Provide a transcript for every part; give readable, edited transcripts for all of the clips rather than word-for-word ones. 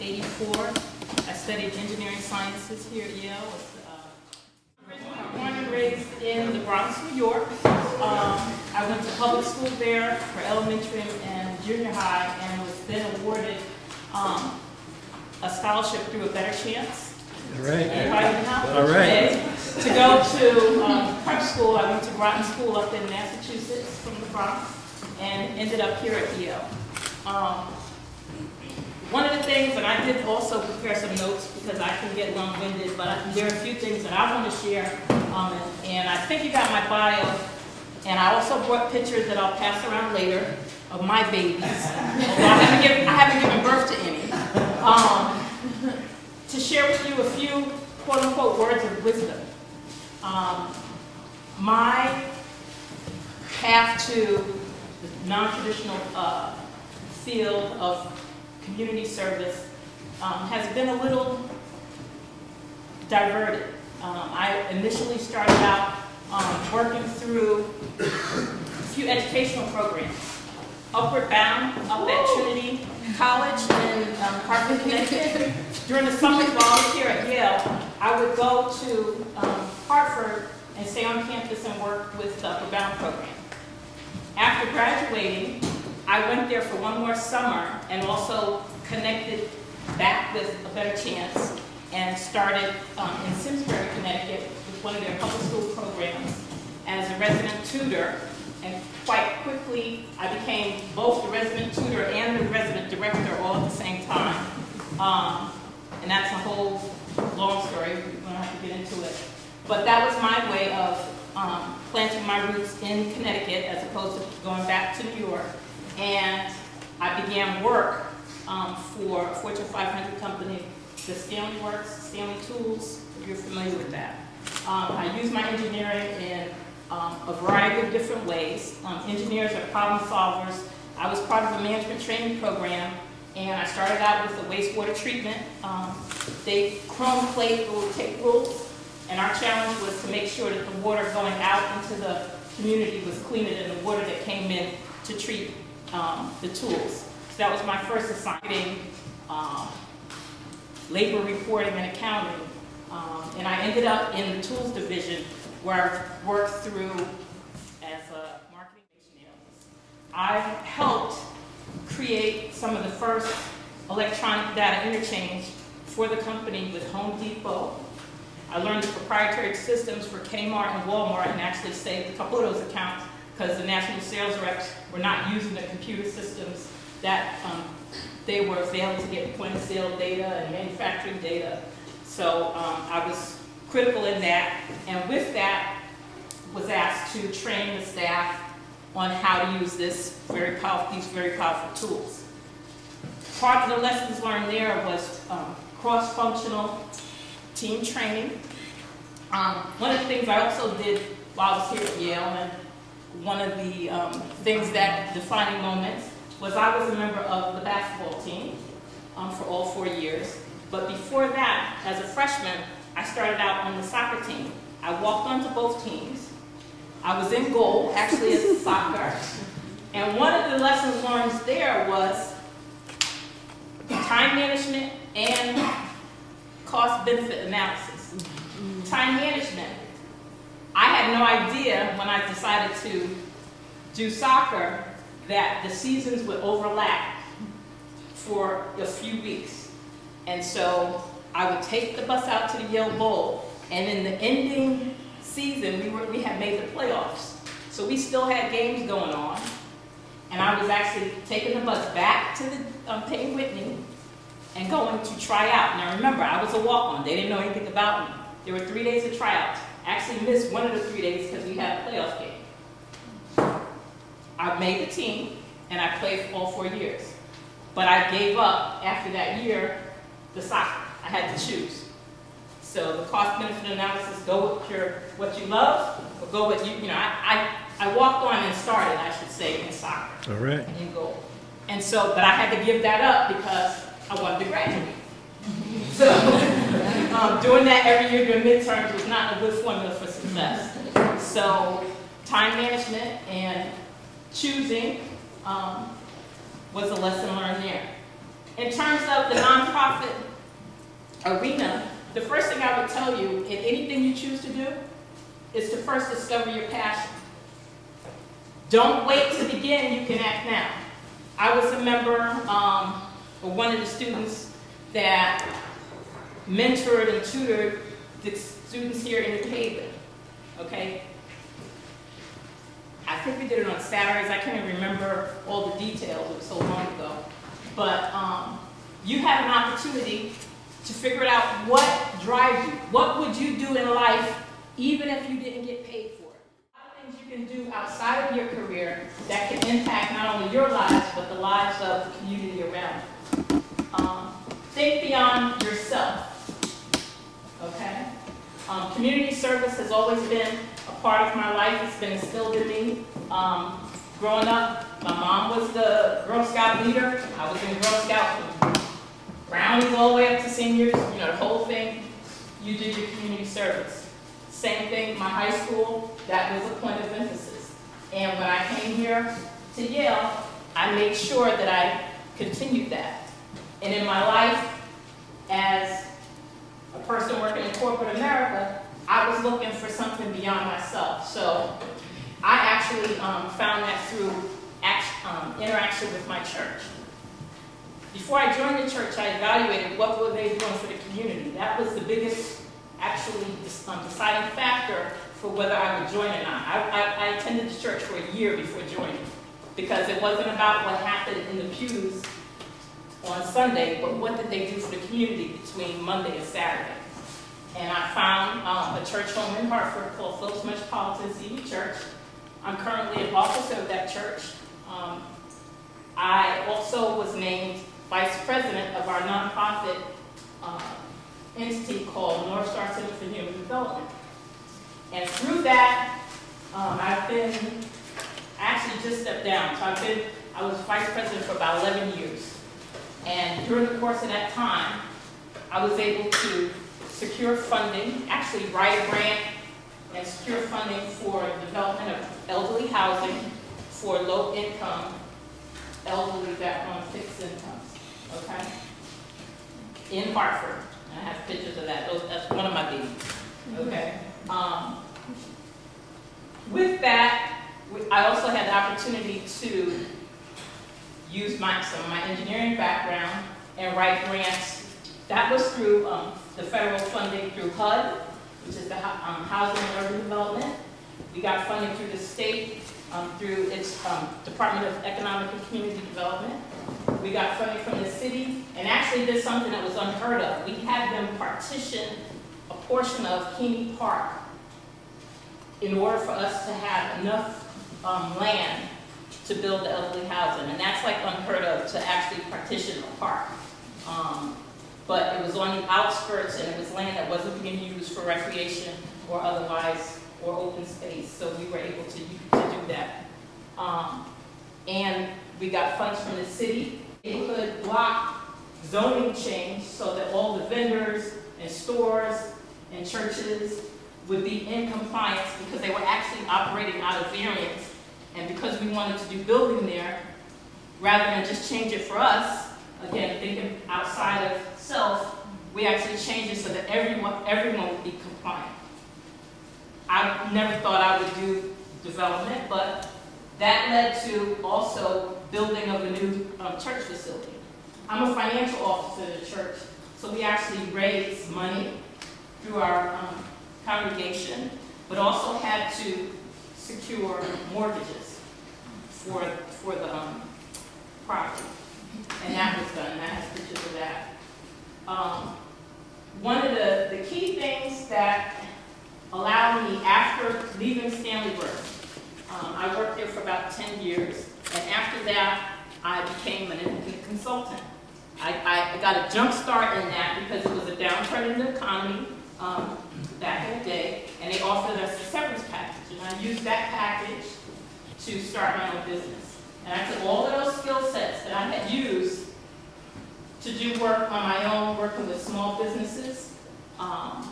1984. I studied engineering sciences here at Yale. Born and raised in the Bronx, New York. I went to public school there for elementary and junior high, and was then awarded a scholarship through A Better Chance. All right. All right. To go to prep school. I went to Groton School up in Massachusetts from the Bronx, and ended up here at Yale. One of the things, and I did also prepare some notes because I can get long-winded, but there are a few things that I want to share. And I think you got my bio, and I also brought pictures that I'll pass around later of my babies. I haven't given birth to any. To share with you a few quote-unquote words of wisdom. My path to the non-traditional field of community service has been a little diverted. I initially started out working through a few educational programs. Upward Bound up at Trinity College in Hartford, Connecticut. During the summers while I was here at Yale, I would go to Hartford and stay on campus and work with the Upward Bound program. After graduating, I went there for one more summer and also connected back with A Better Chance and started in Simsbury, Connecticut with one of their public school programs as a resident tutor. And quite quickly, I became both the resident tutor and the resident director all at the same time. And that's a whole long story. We're going to have to get into it. But that was my way of planting my roots in Connecticut as opposed to going back to New York. And I began work for a Fortune 500 company, the Stanley Works, Stanley Tools, if you're familiar with that. I use my engineering in a variety of different ways. Engineers are problem solvers. I was part of a management training program, and I started out with the wastewater treatment. They chrome plate the little tape rules, and our challenge was to make sure that the water going out into the community was cleaner than the water that came in to treat the tools. So that was my first assignment, labor reporting and accounting. And I ended up in the tools division where I worked through as a marketing analyst. I helped create some of the first electronic data interchange for the company with Home Depot. I learned the proprietary systems for Kmart and Walmart and actually saved a couple of those accounts because the national sales reps were not using the computer systems that they were failing to get point of sale data and manufacturing data. So I was critical in that, and with that was asked to train the staff on how to use these very powerful tools. Part of the lessons learned there was cross-functional team training. One of the things I also did while I was here at Yale, and one of the things that defining moments was I was a member of the basketball team for all 4 years. But before that, as a freshman, I started out on the soccer team. I walked onto both teams. I was in goal, actually as soccer. And one of the lessons learned there was time management and cost-benefit analysis. Time management. I had no idea when I decided to do soccer that the seasons would overlap for a few weeks. And so I would take the bus out to the Yale Bowl, and in the ending season, we had made the playoffs. So we still had games going on, and I was actually taking the bus back to the Payne Whitney and going to try out. Now remember, I was a walk-on. They didn't know anything about me. There were 3 days of tryouts. I actually missed one of the 3 days because we had a playoff game. I made the team, and I played for all 4 years. But I gave up after that year the soccer. I had to choose. So the cost-benefit analysis, go with what you love, or go with I walked on and started, I should say, in soccer. All right. In goal. And so, but I had to give that up because I wanted to graduate. So doing that every year during midterms was not a good formula for success. So time management and choosing was a lesson learned there. In terms of the nonprofit arena, the first thing I would tell you in anything you choose to do is to first discover your passion. Don't wait to begin, you can act now. I was a member, or one of the students that mentored and tutored the students here in New Haven, okay? I think we did it on Saturdays. I can't even remember all the details, it was so long ago. But you have an opportunity to figure out what drives you. What would you do in life even if you didn't get paid for it? A lot of things you can do outside of your career that can impact not only your lives, but the lives of the community around you. Think beyond yourself, okay? Community service has always been a part of my life. It's been instilled in me. Growing up, my mom was the Girl Scout leader. I was in Girl Scouts from Brownies all the way up to seniors. You know, the whole thing, you did your community service. Same thing, my high school, that was a point of emphasis. And when I came here to Yale, I made sure that I continued that. And in my life, as a person working in corporate America, I was looking for something beyond myself. So I actually found that through interaction with my church. Before I joined the church, I evaluated what were they doing for the community. That was the biggest, actually, deciding factor for whether I would join or not. I attended the church for a year before joining, because it wasn't about what happened in the pews on Sunday, but what did they do for the community between Monday and Saturday. And I found a church home in Hartford called Phillips Metropolitan Senior Church. I'm currently an officer of that church. I also was named vice president of our nonprofit entity called North Star Center for Human Development. And through that, I actually just stepped down. So I was vice president for about 11 years. And during the course of that time, I was able to secure funding, actually write a grant and secure funding for development of elderly housing for low-income elderly that are on fixed incomes, okay? In Hartford. I have pictures of that. That's one of my babies, okay? With that, I also had the opportunity to use some of my engineering background and write grants. That was through the federal funding through HUD, which is the Housing and Urban Development. We got funding through the state, through its Department of Economic and Community Development. We got funding from the city, and actually did something that was unheard of. We had them partition a portion of Keeney Park in order for us to have enough land to build the elderly housing, and that's like unheard of, to actually partition a park. But it was on the outskirts, and it was land that wasn't being used for recreation or otherwise, or open space, so we were able to do that. And we got funds from the city. Neighborhood block zoning change so that all the vendors and stores and churches would be in compliance, because they were actually operating out of variance. And because we wanted to do building there, rather than just change it for us, again, thinking outside of self, we actually changed it so that everyone would be compliant. I never thought I would do development, but that led to also building of a new church facility. I'm a financial officer of the church, so we actually raised money through our congregation, but also had to secure mortgages for the property. And that was done, and I have pictures of that. One of the key things that allowed me, after leaving Stanleyburg, I worked there for about 10 years, and after that, I became an independent consultant. I got a jump start in that because it was a downturn in the economy back in the day, and they offered us a severance package, and I used that package to start my own business. And I took all of those skill sets that I had used to do work on my own, working with small businesses and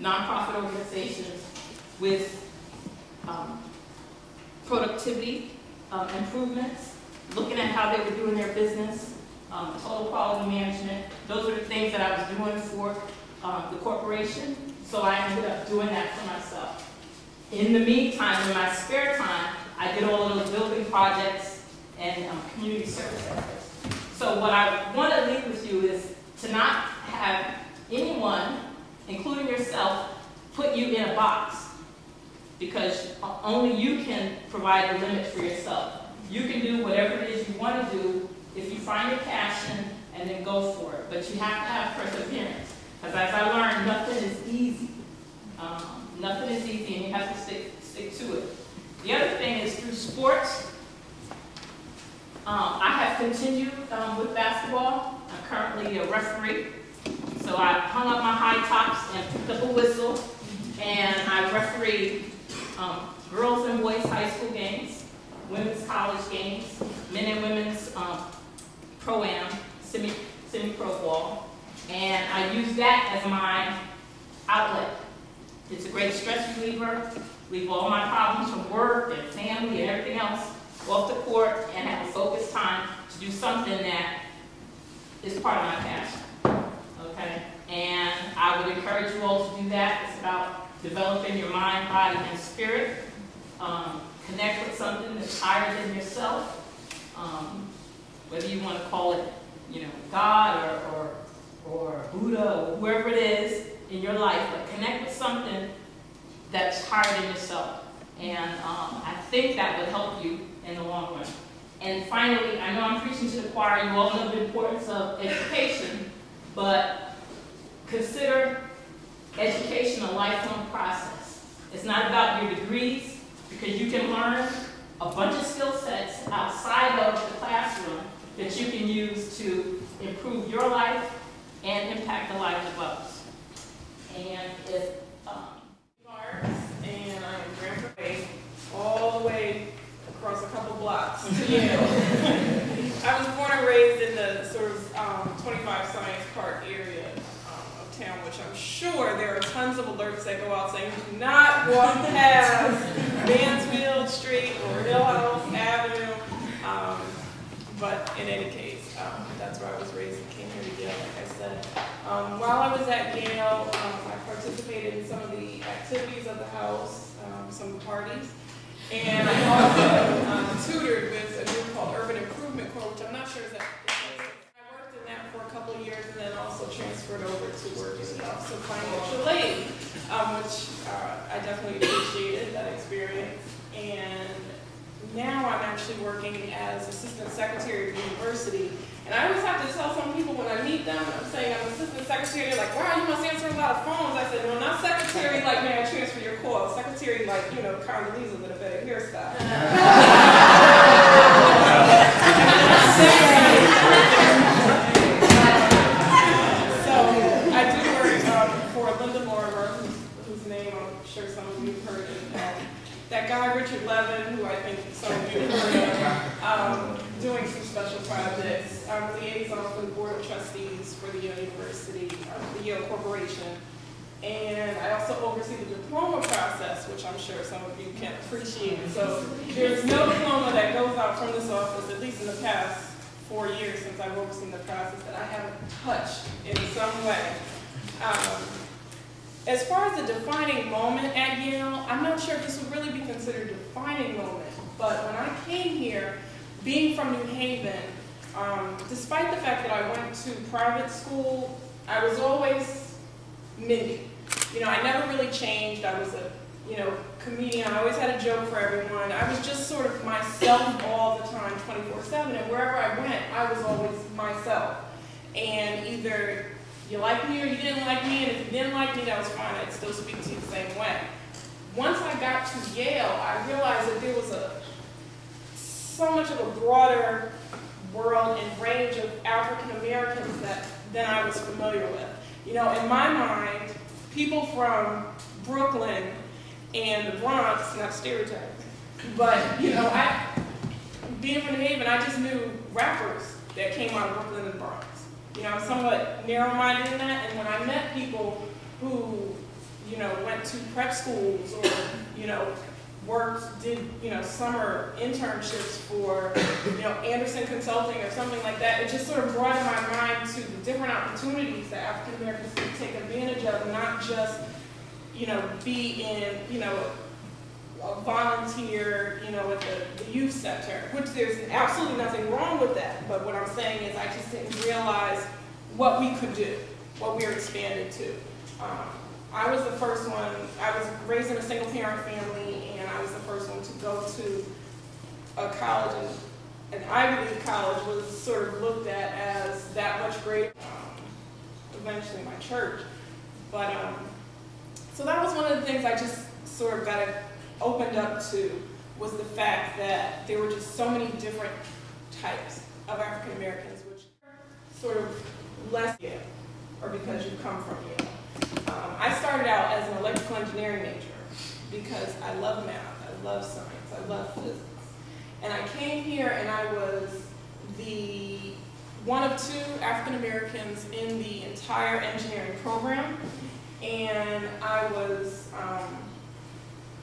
nonprofit organizations with productivity improvements, looking at how they were doing their business, total quality management. Those are the things that I was doing for the corporation, so I ended up doing that for myself. In the meantime, in my spare time, I did all of those building projects and community service efforts. So what I want to leave with you is to not have anyone, including yourself, put you in a box, because only you can provide the limit for yourself. You can do whatever it is you want to do if you find your passion and then go for it. But you have to have perseverance, because as I learned, nothing is easy. Nothing is easy, and you have to stick to it. The other thing is through sports. I have continued with basketball. I'm currently a referee. So I hung up my high tops and picked up a whistle, and I refereed girls and boys high school games, women's college games, men and women's pro-am, semi-pro ball, and I use that as my outlet. It's a great stress reliever. Leave all my problems from work and family and everything else off the court and have a focused time to do something that is part of my passion. Okay? And I would encourage you all to do that. It's about developing your mind, body, and spirit. Connect with something that's higher than yourself. Whether you want to call it, God or Buddha or whoever it is in your life, but connect with something that's higher than yourself. And I think that would help you in the long run. And finally, I know I'm preaching to the choir. You all know the importance of education, but consider education a lifelong process. It's not about your degrees, because you can learn a bunch of skill sets outside of the classroom that you can use to improve your life and impact the lives of others. And if and I am grandpa all the way across a couple blocks to Yale. I was born and raised in the sort of 25 Science Park area of town, which I'm sure there are tons of alerts that go out saying do not walk past Mansfield Street or Hill House Avenue. But in any case, that's where I was raised and came here to Yale, like I said. While I was at Yale, I participated in some of the activities of the house, some of the parties, and I also tutored with a group called Urban Improvement Corps, which I'm not sure is that. I worked in that for a couple of years, and then also transferred over to work in the Office of Financial Aid, which I definitely appreciated that experience. And now I'm actually working as Assistant Secretary of the University. And I always have to tell some people when I meet them, I'm saying I'm Assistant Secretary, they're like, wow, you must answer a lot of phones. I said, no, not Secretary like, may I transfer your call? Secretary like, Condoleezza with a better hairstyle. So I do work for Linda Lorimer, whose name I'm sure some of you have heard of. That guy, Richard Levin, who I think some of you have heard of, doing some special projects. I'm liaison for the Board of Trustees for the Yale University, the Yale Corporation. And I also oversee the diploma process, which I'm sure some of you can appreciate. So there's no diploma that goes out from this office, at least in the past 4 years since I've overseen the process, that I haven't touched in some way. As far as the defining moment at Yale, I'm not sure if this would really be considered a defining moment, but when I came here, being from New Haven, despite the fact that I went to private school, I was always Mindy. I never really changed. I was a, comedian. I always had a joke for everyone. I was just sort of myself all the time, 24/7, and wherever I went, I was always myself. And either you liked me or you didn't like me, and if you didn't like me, that was fine. I'd still speak to you the same way. Once I got to Yale, I realized that there was so much of a broader world and range of African Americans than I was familiar with. In my mind, people from Brooklyn and the Bronx, not stereotyping, but being from New Haven, I just knew rappers that came out of Brooklyn and the Bronx. I'm somewhat narrow-minded in that, and when I met people who, went to prep schools or, did, summer internships for, Anderson Consulting or something like that. It just sort of broadened my mind to the different opportunities that African Americans can take advantage of, not just, be in, a volunteer, at the youth center, which there's absolutely nothing wrong with that. But what I'm saying is I just didn't realize what we could do, what we were expanded to. I was the first one. I was raised in a single parent family, and I was the first one to go to a college, and an Ivy League college was sort of looked at as that much greater, eventually my church. But, so that was one of the things I just sort of got opened up to, was the fact that there were just so many different types of African Americans, which sort of less Yale, or because you come from Yale. I started out as an electrical engineering major because I love math, I love science, I love physics. And I came here and I was the one of two African Americans in the entire engineering program, and I was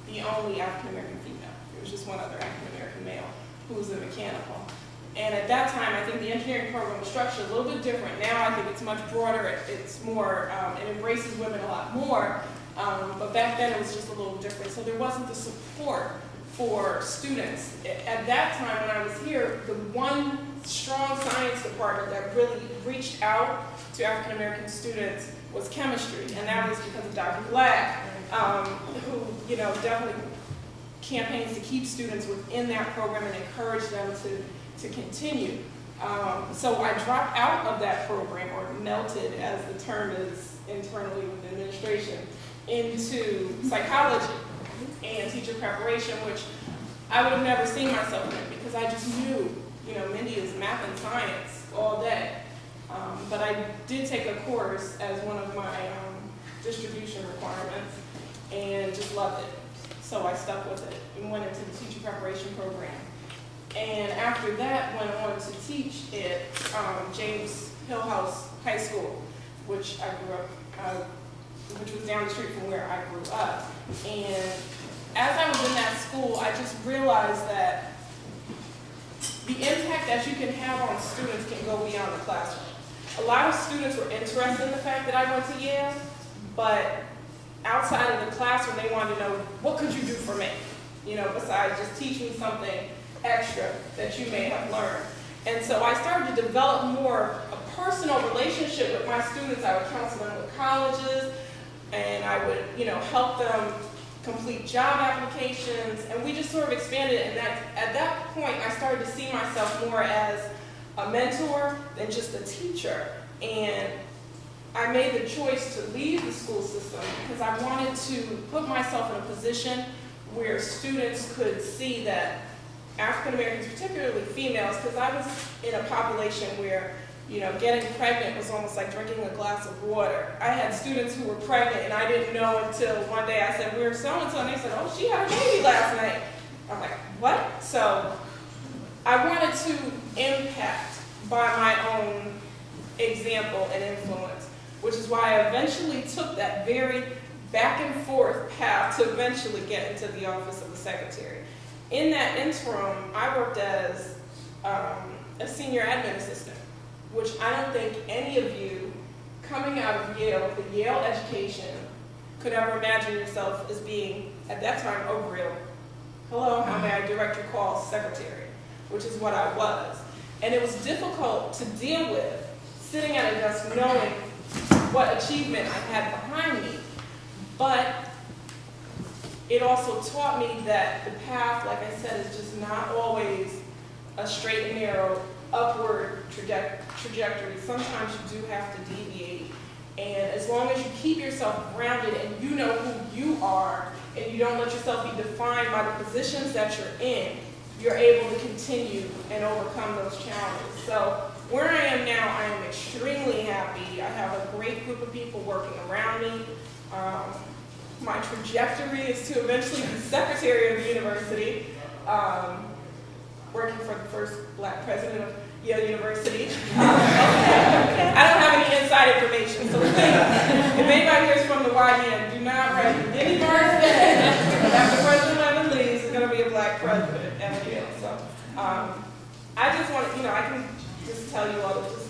the only African American female. There was just one other African American male who was in mechanical. And at that time, I think the engineering program was structured a little bit different. Now I think it's much broader, it's more, it embraces women a lot more, but back then it was just a little different. So there wasn't the support for students. At that time when I was here, the one strong science department that really reached out to African American students was chemistry, and that was because of Dr. Black, who definitely campaigns to keep students within that program and encourage them to continue. So I dropped out of that program, or melted as the term is internally with the administration, into psychology and teacher preparation, which I would have never seen myself in because I just knew, Mindy is math and science all day. But I did take a course as one of my distribution requirements and just loved it. So I stuck with it and went into the teacher preparation program. And after that, went on to teach at James Hillhouse High School, which I grew up, which was down the street from where I grew up. And as I was in that school, I just realized that the impact that you can have on students can go beyond the classroom. A lot of students were interested in the fact that I went to Yale, but outside of the classroom, they wanted to know, what could you do for me? Besides just teach me something extra that you may have learned. And so I started to develop more a personal relationship with my students. I would counsel them with colleges, and I would, help them complete job applications, and we just sort of expanded. And at that point, I started to see myself more as a mentor than just a teacher. And I made the choice to leave the school system because I wanted to put myself in a position where students could see that African Americans, particularly females, because I was in a population where, getting pregnant was almost like drinking a glass of water. I had students who were pregnant, and I didn't know until one day I said, "We're so-and-so," and they said, "Oh, she had a baby last night." I'm like, what? So I wanted to impact by my own example and influence, which is why I eventually took that very back and forth path to eventually get into the office of the secretary. In that interim, I worked as a senior admin assistant, which I don't think any of you coming out of Yale, the Yale education, could ever imagine yourself as being, at that time, a real, hello, how may I direct your calls secretary, which is what I was. And it was difficult to deal with sitting at a desk knowing what achievement I had behind me. But it also taught me that the path, like I said, is just not always a straight and narrow upward trajectory. Sometimes you do have to deviate. And as long as you keep yourself grounded and you know who you are, and you don't let yourself be defined by the positions that you're in, you're able to continue and overcome those challenges. So where I am now, I am extremely happy. I have a great group of people working around me. My trajectory is to eventually be secretary of the university, working for the first Black president of Yale University. I don't have any inside information, so please, if anybody hears from the YDN, do not write Denny Marsden after President Levin leaves I just want to, I can just tell you all to just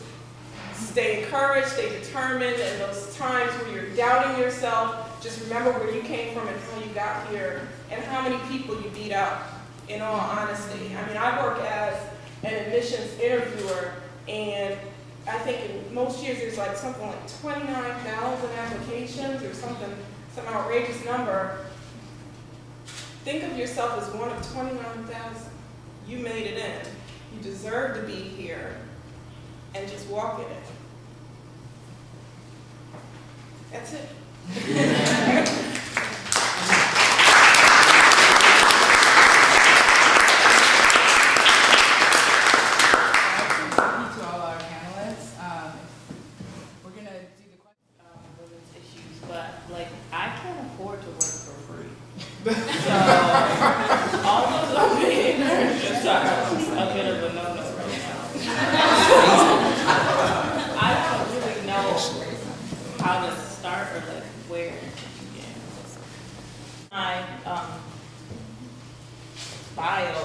stay encouraged, stay determined, and those times where you're doubting yourself, just remember where you came from and how you got here, and how many people you beat up, in all honesty. I mean, I work as an admissions interviewer, and I think in most years there's like something like 29,000 applications or something, some outrageous number. Think of yourself as one of 29,000. You made it in. You deserve to be here, and just walk in it. That's it.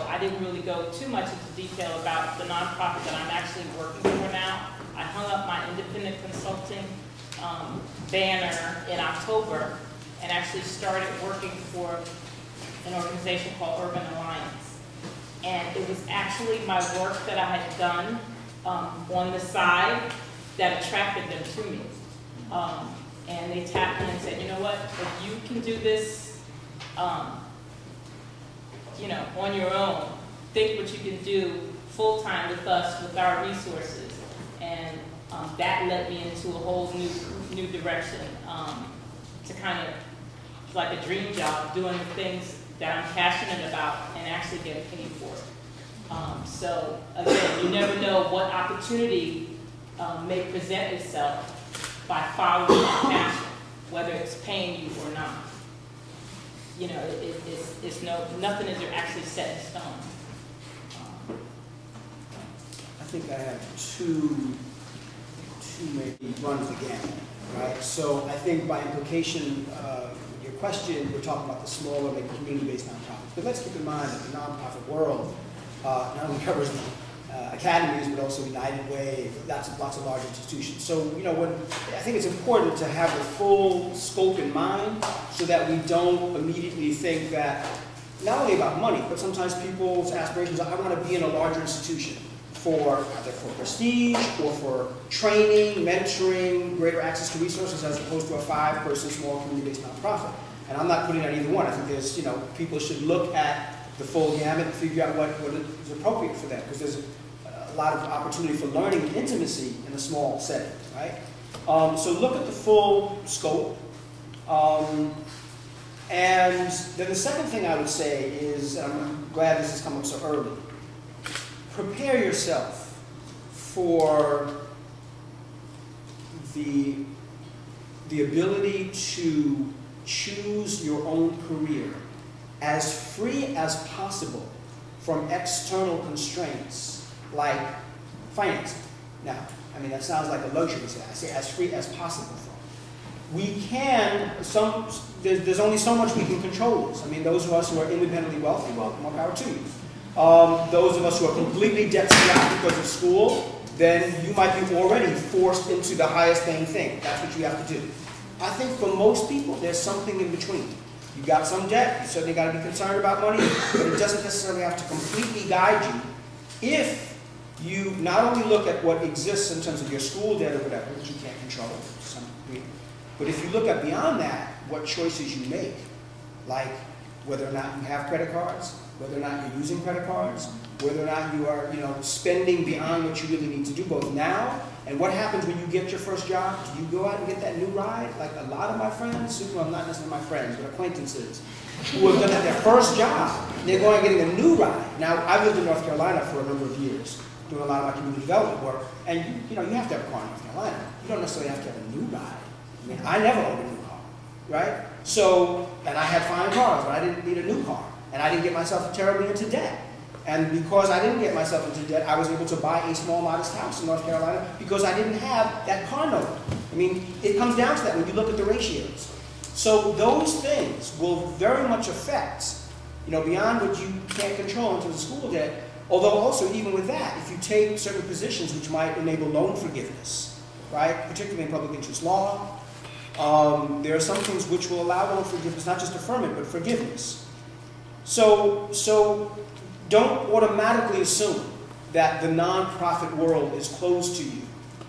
I didn't really go too much into detail about the nonprofit that I'm actually working for now. I hung up my independent consulting banner in October and actually started working for an organization called Urban Alliance. And it was actually my work that I had done on the side that attracted them to me. And they tapped me and said, you know what, if you can do this on your own, think what you can do full-time with us, with our resources. And that led me into a whole new direction to kind of like a dream job, doing the things that I'm passionate about and actually getting paid for it. So again, you never know what opportunity may present itself by following that passion, whether it's paying you or not. You know, nothing is actually set in stone. I think I have two maybe runs again, right? So I think by implication, your question, we're talking about the smaller, maybe community-based nonprofits. But let's keep in mind that the nonprofit world not only covers academies, but also United Way, lots of large institutions. So, I think it's important to have the full scope in mind so that we don't immediately think that, not only about money, but sometimes people's aspirations are, I want to be in a larger institution for either for prestige or for training, mentoring, greater access to resources as opposed to a 5-person small community-based nonprofit. And I'm not putting out either one. I think there's, people should look at the full gamut and figure out what is appropriate for them, because there's a lot of opportunity for learning and intimacy in a small setting, right? So look at the full scope. And then the second thing I would say is, and I'm glad this has come up so early, prepare yourself for the ability to choose your own career as free as possible from external constraints like financing. Now, I mean, that sounds like a luxury. I say as free as possible from. We can, there's only so much we can control this. I mean, those of us who are independently wealthy, well, more power to you. Those of us who are completely debt-strapped because of school, then you might be already forced into the highest paying thing. That's what you have to do. I think for most people, there's something in between. You got some debt, you certainly got to be concerned about money, but it doesn't necessarily have to completely guide you if you not only look at what exists in terms of your school debt or whatever, which you can't control to some degree, but if you look at beyond that, what choices you make, like whether or not you have credit cards, whether or not you're using credit cards, whether or not you are, spending beyond what you really need to do both now, and what happens when you get your first job? Do you go out and get that new ride? Like a lot of my friends, well, not necessarily my friends, but acquaintances, who have done at their first job, they're going and getting a new ride. Now, I've lived in North Carolina for a number of years, doing a lot of my community development work, and you have to have a car in North Carolina. You don't necessarily have to have a new ride. I mean, I never owned a new car, right? So, and I had fine cars, but I didn't need a new car. And I didn't get myself terribly into debt. And because I didn't get myself into debt, I was able to buy a small, modest house in North Carolina because I didn't have that car note. I mean, it comes down to that when you look at the ratios. So those things will very much affect, beyond what you can't control in terms of school debt, Although also, even with that, if you take certain positions which might enable loan forgiveness, right, particularly in public interest law, there are some things which will allow loan forgiveness, not just deferment, but forgiveness. So don't automatically assume that the nonprofit world is closed to you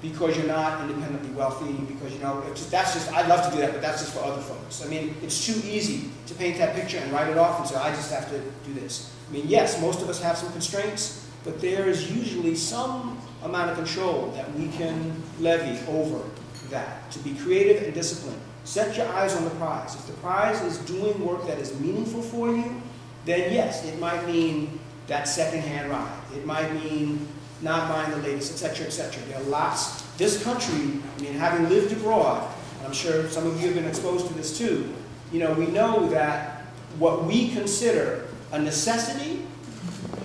because you're not independently wealthy, because, you know, that's just, I'd love to do that, but that's just for other folks. I mean, it's too easy to paint that picture and write it off and say, I just have to do this. I mean, yes, most of us have some constraints, but there is usually some amount of control that we can levy over that, to be creative and disciplined. Set your eyes on the prize. If the prize is doing work that is meaningful for you, then yes, it might mean that second-hand ride. It might mean not buying the latest, etc., etc. There are lots. This country, I mean, having lived abroad, and I'm sure some of you have been exposed to this too, you know, we know that what we consider a necessity,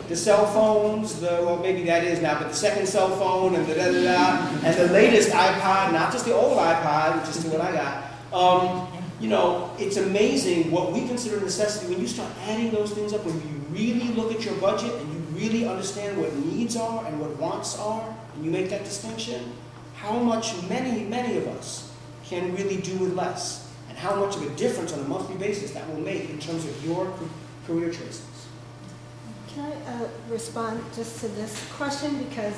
the cell phones, well, maybe that is now, but the second cell phone and the da-da-da, and the latest iPod, not just the old iPod, which is what I got. You know, it's amazing what we consider a necessity. When you start adding those things up, when you really look at your budget and you really understand what needs are and what wants are, and you make that distinction, how much many of us can really do with less, and how much of a difference on a monthly basis that will make in terms of your career choices. Can I respond just to this question? Because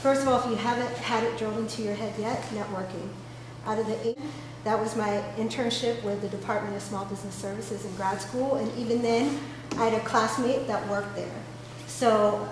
first of all, if you haven't had it drilled into your head yet, networking. Out of the 8, that was my internship with the Department of Small Business Services in grad school, and even then, I had a classmate that worked there. So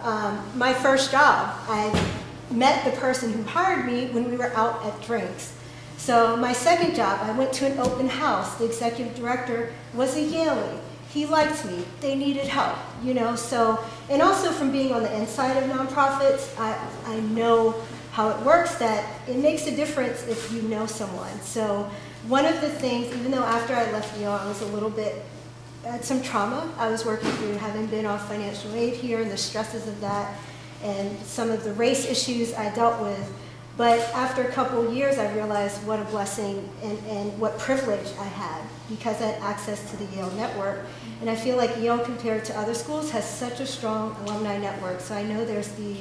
my first job, I met the person who hired me when we were out at drinks. So my second job, I went to an open house. The executive director was a Yale. He liked me. They needed help, you know. So, and also from being on the inside of nonprofits, I know how it works, that it makes a difference if you know someone. So one of the things, even though after I left Yale, I was a little bit, I had some trauma I was working through, having been off financial aid here and the stresses of that, and some of the race issues I dealt with. But after a couple of years, I realized what a blessing and what privilege I had, because I had access to the Yale network. And I feel like Yale, compared to other schools, has such a strong alumni network. So I know there's the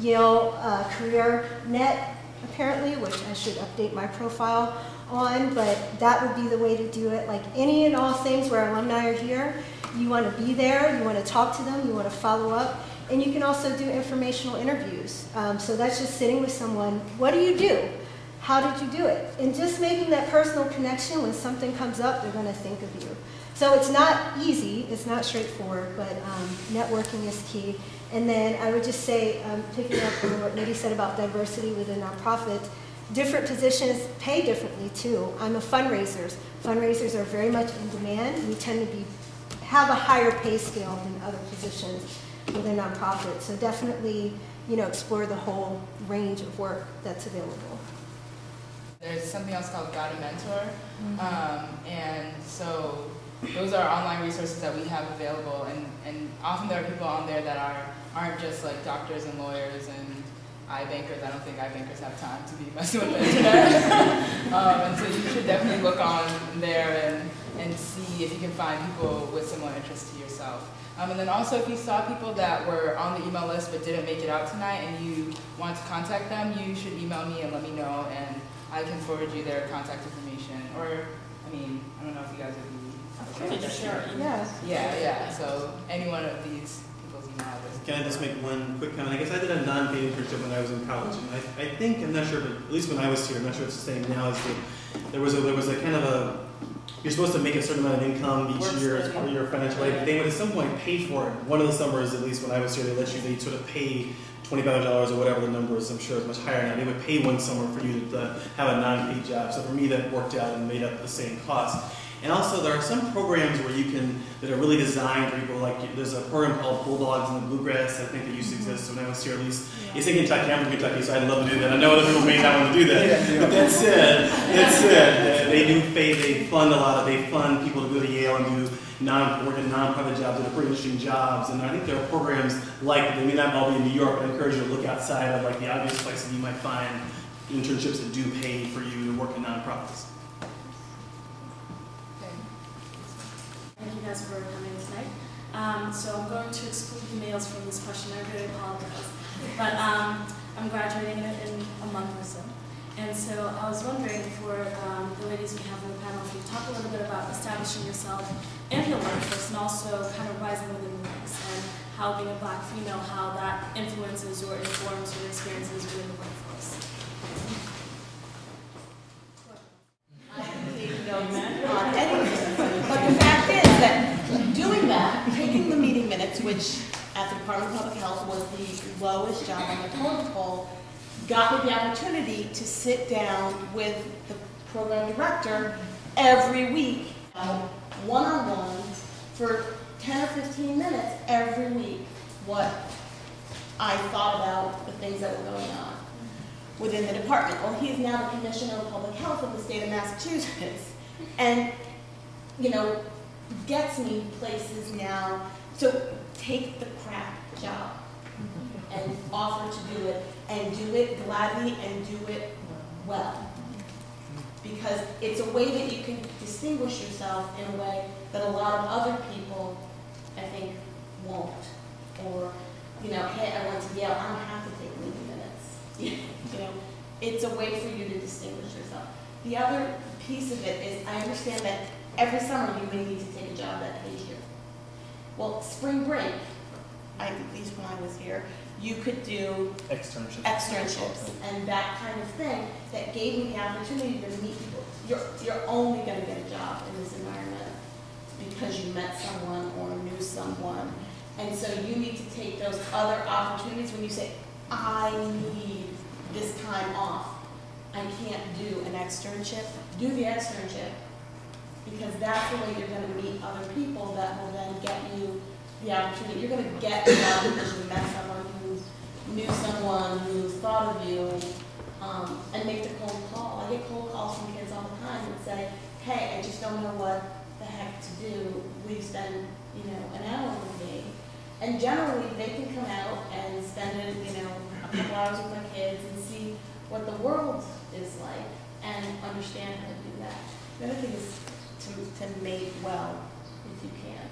Yale Career Net, apparently, which I should update my profile on, but that would be the way to do it. Like any and all things where alumni are here, you want to be there, you want to talk to them, you want to follow up, and you can also do informational interviews. So that's just sitting with someone. What do you do? How did you do it? And just making that personal connection. When something comes up, they're going to think of you. So it's not easy, it's not straightforward, but networking is key. And then I would just say, picking up on what Nidhi said about diversity within nonprofits, different positions pay differently too. I'm a fundraiser. Fundraisers are very much in demand. We tend to have a higher pay scale than other positions within nonprofits. So definitely, you know, explore the whole range of work that's available. There's something else called Got a Mentor, and so those are online resources that we have available, and often there are people on there that aren't just like doctors and lawyers and iBankers. I don't think iBankers have time to be messing with the internet. And so you should definitely look on there and see if you can find people with similar interests to yourself. And then also, if you saw people that were on the email list but didn't make it out tonight and you want to contact them, you should email me and let me know, and I can forward you their contact information. Or, I mean, I don't know if you guys would be... Can you share emails? Yeah. So any one of these people's email addresses. Can I just make one quick comment? I guess I did a non-paid internship when I was in college, and I think, I'm not sure, but at least when I was here, I'm not sure it's the same now, is that there was a kind of a, you're supposed to make a certain amount of income each year as part of your financial aid. They would at some point pay for it. One of the summers, at least when I was here, they sort of pay $25 or whatever the number is. I'm sure it's much higher now. They would pay one summer for you to have a non-paid job. So for me, that worked out and made up the same cost. And also, there are some programs where you can, that are really designed for people, like there's a program called Bulldogs in the Bluegrass, I think, that used to exist when I was here, at least. It's in Kentucky, I'm from Kentucky, so I'd love to do that. I know other people may not want to do that. But that said, they fund people to go to Yale and do work in non-profit jobs that are pretty interesting jobs. And I think there are programs like that. They may not all be in New York, but I encourage you to look outside of like the obvious places you might find internships that do pay for you to work in nonprofits. Thank you guys for coming tonight. So I'm going to exclude the males from this question. I really apologize. But I'm graduating in a month or so. And so I was wondering for the ladies we have on the panel, if you talk a little bit about establishing yourself in the workforce and also kind of rising within the ranks and how being a black female, how that influences or informs your experiences within the workforce. On anything. But the fact is that doing that, taking the meeting minutes, which at the Department of Public Health was the lowest job on the totem pole, got me the opportunity to sit down with the program director every week, one-on-one, for 10 or 15 minutes every week, what I thought about the things that were going on within the department. Well, he is now the Commissioner of Public Health of the state of Massachusetts, and, you know, gets me places now to take the crap job and offer to do it, and do it gladly and do it well. Because it's a way that you can distinguish yourself in a way that a lot of other people, I think, won't. Or, you know, hey, I went to Yale, I don't have to take leave minutes. You know, it's a way for you to distinguish yourself. The other piece of it is, I understand that every summer you may need to take a job that pays you. Well, spring break, at least when I was here, you could do externships and that kind of thing that gave me the opportunity to meet people. You're only going to get a job in this environment because you met someone or knew someone. And so you need to take those other opportunities when you say, I need this time off. I can't do an externship. Do the externship, because that's the way you're going to meet other people that will then get you the opportunity. You're going to get a job because you met someone who knew someone who thought of you, and make the cold call. I get cold calls from kids all the time that say, hey, I just don't know what the heck to do. Will you spend, you know, an hour with me? And generally, they can come out and spend it, you know, a couple hours with my kids and see what the world is like and understand how to do that. The other thing is to mate well, if you can.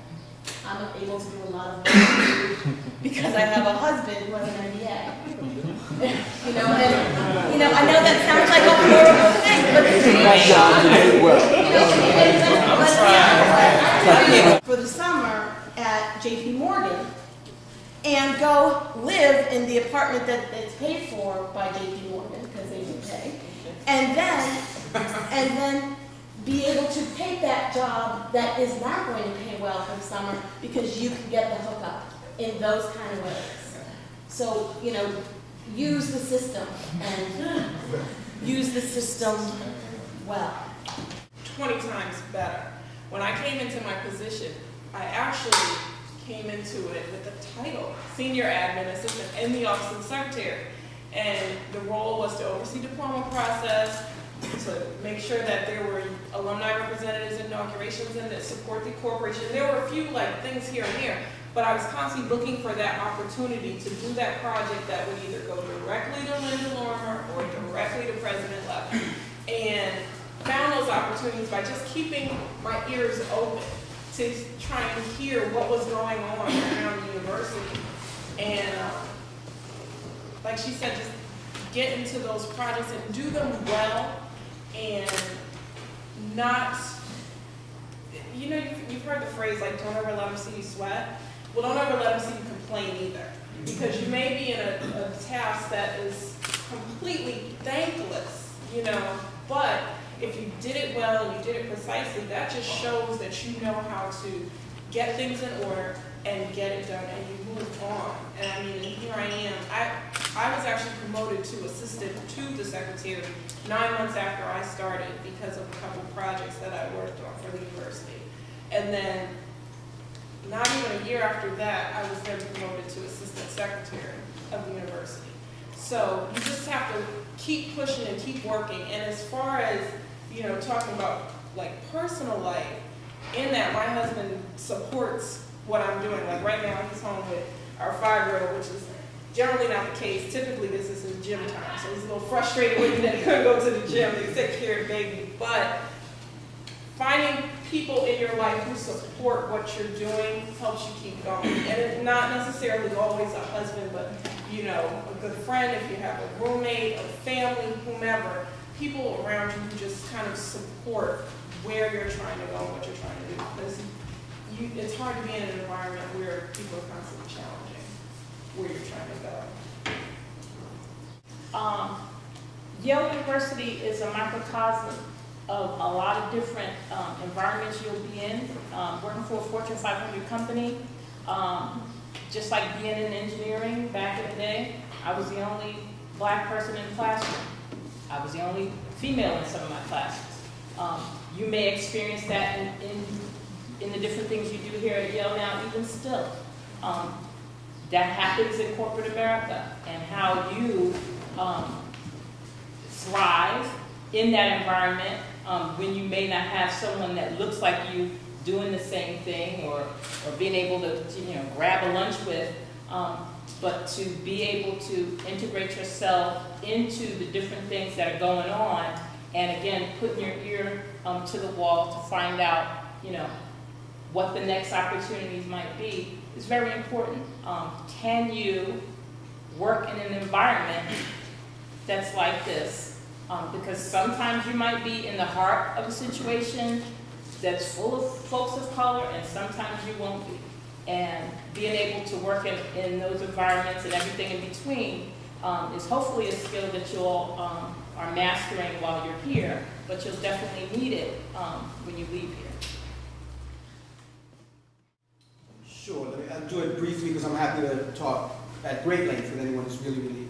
I'm able to do a lot of work because I have a husband who has an MBA. You know, and, you know, I know that sounds like a horrible thing, but it's true. For the summer at JP Morgan, and go live in the apartment that's paid for by JP Morgan, because they do pay, and then be able to take that job that is not going to pay well for the summer because you can get the hookup in those kind of ways. So, you know, use the system and use the system well. 20 times better. When I came into my position, I actually came into it with the title, Senior Admin Assistant in the Office of the Secretary. And the role was to oversee the diploma process, to make sure that there were alumni representatives, inaugurations, and to support the corporation. There were a few things here and there, but I was constantly looking for that opportunity to do that project that would either go directly to Linda Lorimer or directly to President Levin. And found those opportunities by just keeping my ears open to try and hear what was going on around the university. And like she said, just get into those projects and do them well, and not, you know, you've heard the phrase like, don't ever let them see you sweat. Well, don't ever let them see you complain either, because you may be in a task that is completely thankless, you know, but if you did it well and you did it precisely, that just shows that you know how to get things in order and get it done, and you move on. And I mean, here I am. I was actually promoted to assistant to the secretary 9 months after I started because of a couple projects that I worked on for the university. And then not even a year after that, I was then promoted to assistant secretary of the university. So you just have to keep pushing and keep working. And as far as, you know, talking about like personal life, in that my husband supports what I'm doing. Like right now, he's home with our 5-year-old, which is generally not the case. Typically, this is his gym time, so he's a little frustrated with me that he couldn't go to the gym to take care of the baby. But finding people in your life who support what you're doing helps you keep going. And it's not necessarily always a husband, but you know, a good friend, if you have a roommate, a family, whomever, people around you who just kind of support where you're trying to go and what you're trying to do. Because it's hard to be in an environment where people are constantly challenging where you're trying to go. Yale University is a microcosm of a lot of different environments you'll be in. Working for a Fortune 500 company, just like being in engineering back in the day, I was the only black person in the classroom. I was the only female in some of my classes. You may experience that in the different things you do here at Yale now, even still. That happens in corporate America, and how you thrive in that environment when you may not have someone that looks like you doing the same thing, or being able to grab a lunch with, but to be able to integrate yourself into the different things that are going on, and again, putting your ear to the wall to find out, what the next opportunities might be is very important. Can you work in an environment that's like this? Because sometimes you might be in the heart of a situation that's full of folks of color, and sometimes you won't be. And being able to work in those environments and everything in between is hopefully a skill that you all are mastering while you're here, but you'll definitely need it when you leave here. Sure, I'll do it briefly because I'm happy to talk at great length with anyone who's really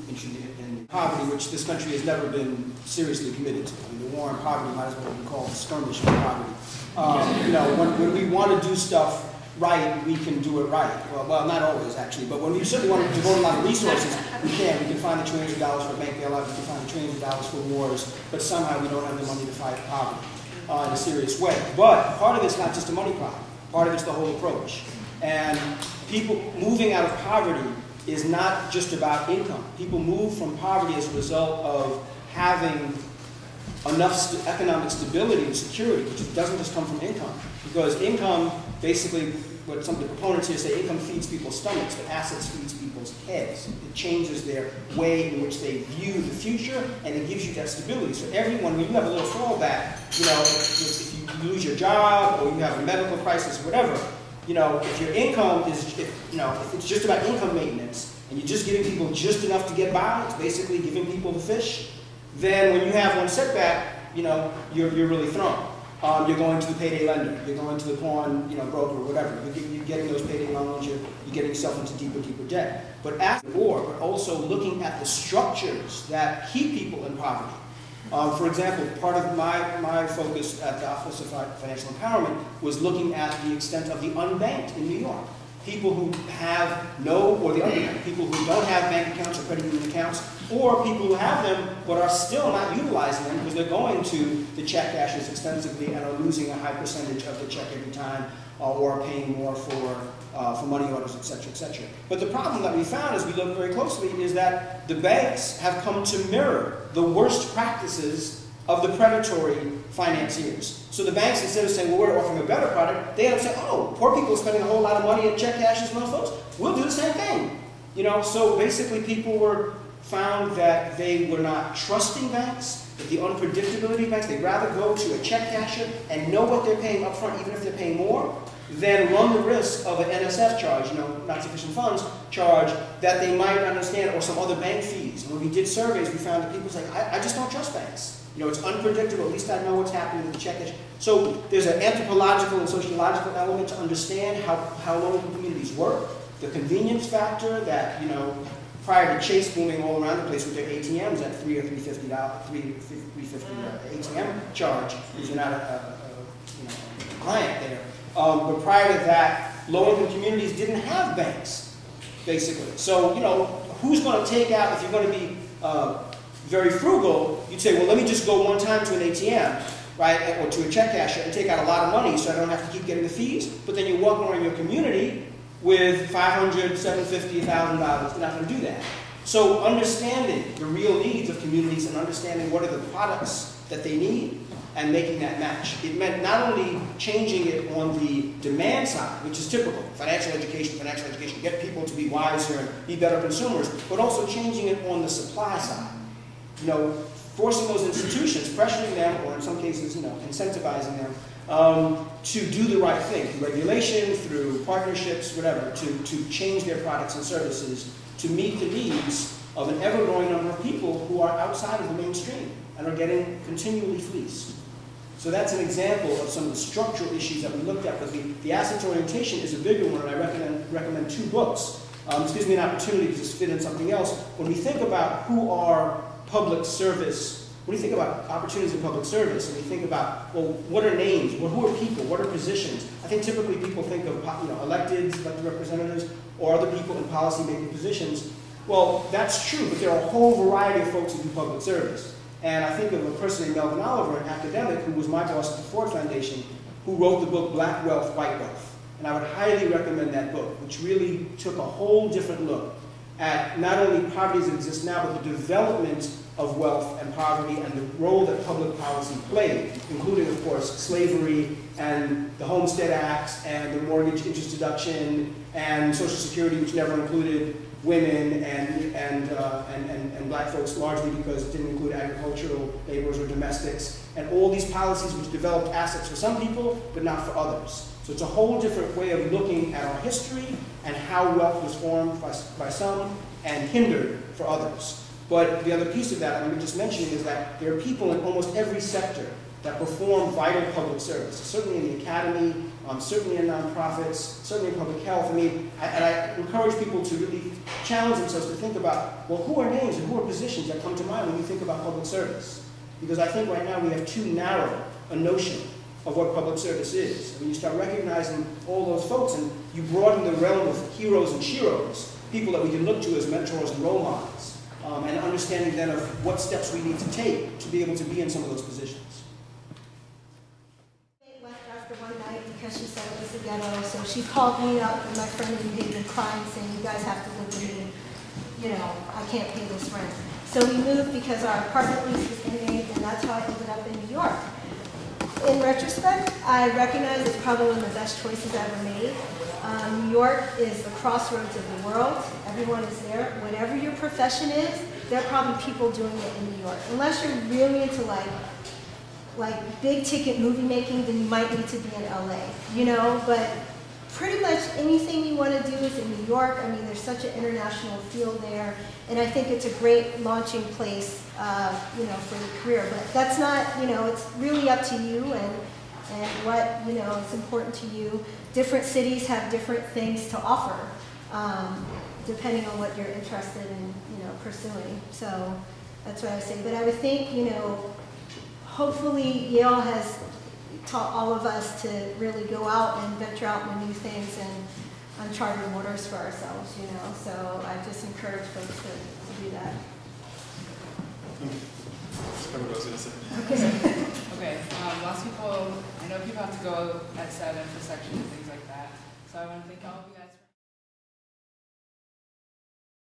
interested in poverty, which this country has never been seriously committed to. I mean, the war on poverty might as well be called the skirmish for poverty. When we want to do stuff right, we can do it right. Well, not always, actually, but when we certainly want to devote a lot of resources, we can. We can find the trillions of dollars for bank bailouts, we can find the trillions of dollars for wars, but somehow we don't have the money to fight poverty in a serious way. But part of it's not just a money problem. Part of it's the whole approach. And people moving out of poverty is not just about income. People move from poverty as a result of having enough economic stability and security, which doesn't just come from income. Because income, basically, what some of the proponents here say, income feeds people's stomachs, but assets feeds people's heads. It changes their way in which they view the future, and it gives you that stability. So everyone, when you have a little fallback, if you lose your job, or you have a medical crisis, whatever, if your income is, if it's just about income maintenance, and you're just giving people just enough to get by, it's basically giving people the fish, then when you have one setback, you're really thrown. You're going to the payday lender, you're going to the pawn, broker, or whatever. You're getting those payday loans, you're getting yourself into deeper, deeper debt. But after the war, but also looking at the structures that keep people in poverty. For example, part of my focus at the Office of Financial Empowerment was looking at the extent of the unbanked in New York. People who have or the underbanked, people who don't have bank accounts or credit union accounts, or people who have them but are still not utilizing them because they're going to the check cashers extensively and are losing a high percentage of the check every time, or are paying more for money orders, etc., etc. But the problem that we found as we looked very closely is that the banks have come to mirror the worst practices of the predatory financiers. So the banks, instead of saying, well, we're offering a better product, they end up saying, oh, poor people are spending a whole lot of money at check cashers and those folks. We'll do the same thing. So basically people found that they were not trusting banks, that the unpredictability of banks, they'd rather go to a check casher and know what they're paying up front, even if they're paying more, than run the risk of an NSF charge, not sufficient funds charge, that they might understand, or some other bank fees. And when we did surveys, we found that people say, I just don't trust banks. It's unpredictable, at least I know what's happening with the check cash. So there's an anthropological and sociological element to understand how low-income communities work, the convenience factor that, prior to Chase booming all around the place with their ATMs at $3 or $3.50 ATM charge, if you're not a client there. But prior to that, low-income communities didn't have banks, basically. So, who's going to take out, if you're going to be very frugal, you'd say, well, let me just go one time to an ATM, right, or to a check casher and take out a lot of money so I don't have to keep getting the fees. But then you walk around your community with $500, $750, $1,000. You're not going to do that. So understanding the real needs of communities and understanding what are the products that they need and making that match. It meant not only changing it on the demand side, which is typical, financial education, get people to be wiser and be better consumers, but also changing it on the supply side. You know, forcing those institutions, pressuring them, or in some cases, you know, incentivizing them to do the right thing, through regulation, through partnerships, whatever, to change their products and services to meet the needs of an ever-growing number of people who are outside of the mainstream and are getting continually fleeced. So that's an example of some of the structural issues that we looked at, but the assets orientation is a bigger one, and I recommend 2 books. This gives me an opportunity to just fit in something else. When we think about who are public service, when you think about opportunities in public service, and we think about, well, what are names, who are people, what are positions? I think typically people think of, you know, elected representatives or other people in policy-making positions. Well, that's true, but there are a whole variety of folks who do public service. And I think of a person named Melvin Oliver, an academic who was my boss at the Ford Foundation, who wrote the book Black Wealth, White Wealth. And I would highly recommend that book, which really took a whole different look at not only poverty as it exists now, but the development of wealth and poverty and the role that public policy played, including, of course, slavery and the Homestead Acts and the mortgage interest deduction and Social Security, which never included women and black folks, largely because it didn't include agricultural laborers or domestics, and all these policies which developed assets for some people, but not for others. So it's a whole different way of looking at our history and how wealth was formed by some and hindered for others. But the other piece of that, I'm just mentioning, is that there are people in almost every sector that perform vital public service, certainly in the academy, certainly in nonprofits, certainly in public health. I mean, I encourage people to really challenge themselves to think about, well, who are names and who are positions that come to mind when you think about public service? Because I think right now we have too narrow a notion of what public service is. When you start recognizing all those folks and you broaden the realm of heroes and sheroes, people that we can look to as mentors and role models, and understanding then of what steps we need to take to be able to be in some of those positions. Left after one night because she said it was the ghetto, so she called me up and my friend and me and crying, saying, "You guys have to live with me. You know, I can't pay this rent." So we moved because our apartment lease was ending, and that's how I ended up in New York. In retrospect, I recognize it's probably one of the best choices I ever made. New York is the crossroads of the world. Everyone is there. Whatever your profession is, there are probably people doing it in New York. Unless you're really into like big ticket movie making, then you might need to be in LA, you know, but pretty much anything you want to do is in New York. I mean, there's such an international field there, and I think it's a great launching place, you know, for your career. But that's not, you know, it's really up to you and what, you know, is important to you. Different cities have different things to offer, depending on what you're interested in, you know, pursuing. So that's what I would say. But I would think, you know, hopefully Yale has taught all of us to really go out and venture out into new things and uncharted waters for ourselves, you know. So I just encourage folks to do that. Okay, lots of people, I know people have to go at 7 for section and things like that. So I want to thank all of you guys for